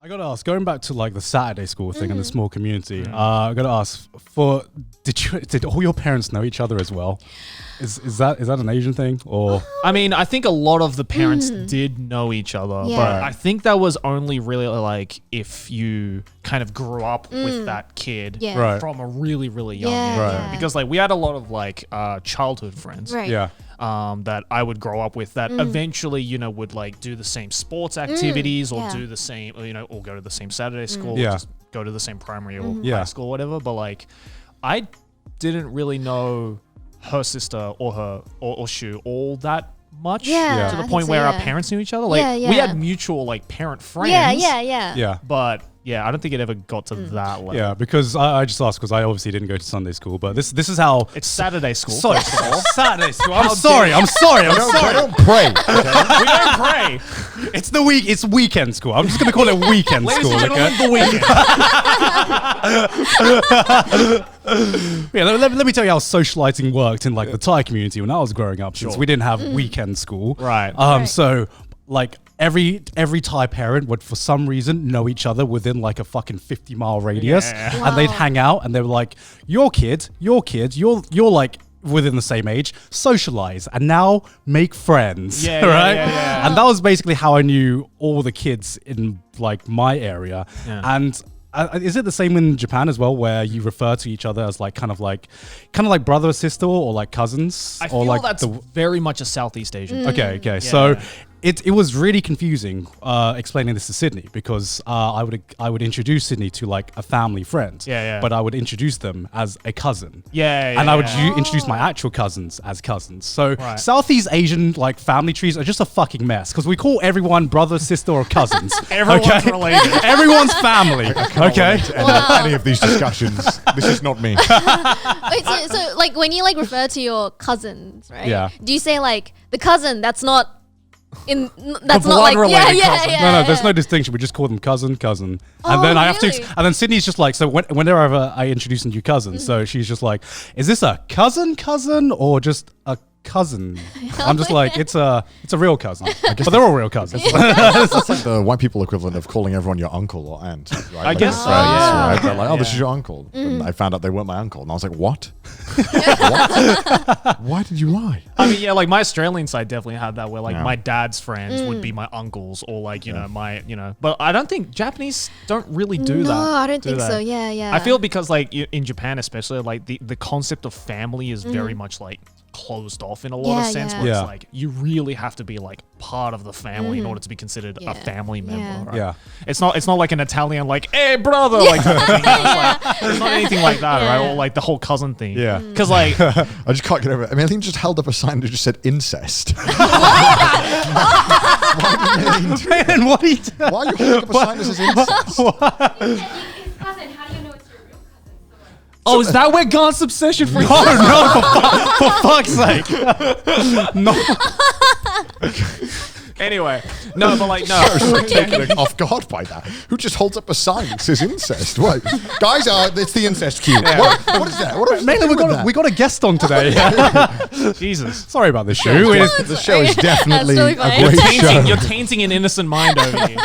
I gotta ask, going back to like the Saturday school thing and the small community, I gotta ask, did all your parents know each other as well? Is that an Asian thing, or? I mean, I think a lot of the parents did know each other, but I think that was only really like if you kind of grew up with that kid from a really, really young age. Right. Because like we had a lot of like childhood friends. Right. Yeah. That I would grow up with that eventually, would like do the same sports activities or do the same, or go to the same Saturday school or just go to the same primary or high school or whatever. But like, I didn't really know her sister or her or Shu all that much to the point where our parents knew each other. Like we had mutual like parent friends. Yeah. But yeah, I don't think it ever got to that level. Yeah, because I just asked because I obviously didn't go to Sunday school, but this is how It's Saturday school. Sorry, first of all. Saturday school. I'm sorry. I don't pray. Okay? We don't pray. It's the week. It's weekend school. I'm just gonna call it weekend Ladies school. and Okay. gentlemen, the weekend. Yeah, let me tell you how socializing worked in like the Thai community when I was growing up, since we didn't have weekend school. Right. So like every Thai parent would for some reason know each other within like a fucking 50-mile radius, Yeah. and they'd hang out and they were like, your kid, you're like within the same age, socialize and now make friends. Yeah, right? yeah. And that was basically how I knew all the kids in like my area. Yeah. And is it the same in Japan as well, where you refer to each other as like kind of like brother or sister or like cousins? I or feel like that's very much a Southeast Asian. Okay. So it was really confusing explaining this to Sydney, because I would introduce Sydney to like a family friend. Yeah. But I would introduce them as a cousin. Yeah. And I would introduce my actual cousins as cousins. So Southeast Asian like family trees are just a fucking mess, because we call everyone brother, sister, or cousins. Everyone's related. Everyone's family. Okay. Any of these discussions. This is not me. Wait, so like when you like refer to your cousins, right? Yeah. Do you say like the cousin that's not in blood that's not like related cousin. No, there's no distinction. We just call them cousin. And then I have really? to, and then Sydney's just like, so whenever I introduce a new cousin, so she's just like, is this a cousin or just a cousin? I'm just like, it's a real cousin. But they're all real cousins. It's like the white people equivalent of calling everyone your uncle or aunt. Right? I guess so, friends, yeah. Right? They're like, oh, this Yeah. is your uncle. And I found out they weren't my uncle. And I was like, what? What? Why did you lie? I mean, yeah, like my Australian side definitely had that, where like Yeah. my dad's friends would be my uncles, or like but I don't think Japanese don't really do that. No, I don't do think they? so. Yeah. I feel because like in Japan especially, like the concept of family is very much like closed off in a lot of Yeah, sense, yeah. where Yeah. it's like you really have to be like part of the family in order to be considered a family member. Yeah. Right? Yeah. It's not like an Italian like, hey brother, like type of thing. It's like, it's not anything like that, right? Or like the whole cousin thing. Yeah. Because like I just can't get over it. I mean, I think you just held up a sign that just said incest. Man, what are you doing? Why are you holding up a sign that says incest? His cousin, how do you know it's your real cousin? oh, is that where Gaunt's obsession for For fuck's sake. No. Anyway, no, but like, no. Taken off guard by that. Who just holds up a sign that says incest? What? Guys, it's the incest cue. What is that? What is Mainly, we got a guest on today. Jesus. Sorry about this show. The show is definitely That's totally a fine. great show. You're tainting an innocent mind over here.